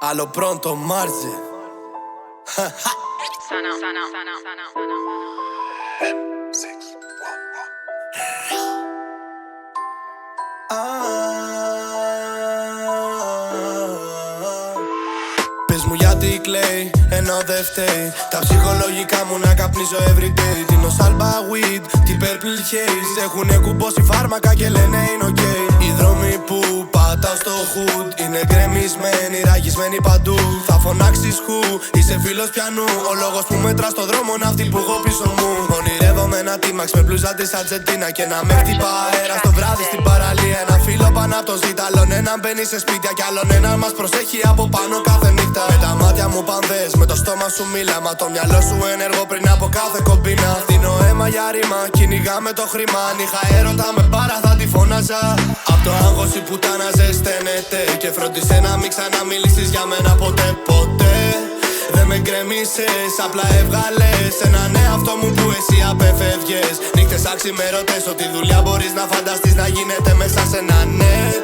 Allo pronto Marze. Πες μου γιατί κλαίει, ενώ δεν φταίει. Τα ψυχολογικά μου να καπνίζω everyday. Την Osalba weed, την Purple Haze. Έχουνε κουμπώσει φάρμακα και λένε είναι ok. Οι δρόμοι που πατάω στο hood είναι γκρεμισμένοι, ραγισμένοι παντού. Θα φωνάξεις χου, είσαι φίλος πιανού. Ο λόγος που μέτρας στο δρόμο είναι αυτή που έχω πίσω μου. Ονειρεύομαι ένα τίμαξ με μπλούζα της Αργεντίνα και να με χτυπά αέρα στο βράδυ στην παραλία. Ένα φίλο πάνω από το ζήτα, άλλον έναν μπαίνει σε σπίτια κι άλλον έναν μας προσέχει από πάνω κάθε νύχτα. Με τα μάτια μου πανδές, με το στόμα σου μίλα. Μα το μυαλό σου ενεργό πριν από κάθε κομπίνα. Δίνω αίμα για ρήμα, κυνηγάμε το χρήμα. Αν είχα έρωτα με πάρα θα τη φώναζα. Απ' το άγχος η πουτάνα ζεσταίνεται. Και φρόντισε να μην ξαναμιλήσεις για μένα ποτέ, ποτέ. Δεν με γκρέμισες, απλά έβγαλες έναν εαυτό μου που εσύ απέφευγες. Νύχτες αξιμέρωτες, ό,τι δουλειά μπορείς να φανταστείς να γίνεται μέσα σε ένα net.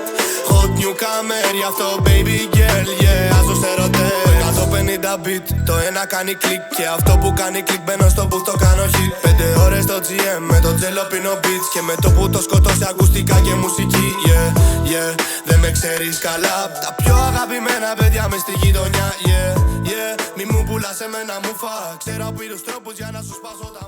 Hot new camera, γι' αυτό baby girl, yeah, άσο σε ρωτέ. 150 beat, το ένα κάνει κλικ. Και αυτό που κάνει κλικ μπαίνω στο booth, το κάνω hit. 5 ώρες στο GM, με το τζέλο πίνω beats. Και με το που το σκοτώσει ακουστικά και μουσική, yeah, yeah. Δεν με ξέρεις καλά, τα πιο αγαπημένα παιδιά μες στη γειτονιά, yeah, yeah. Μη μου πουλάς εμένα μουφα, ξέρω πήρους τρόπους για να σου σπάσω τα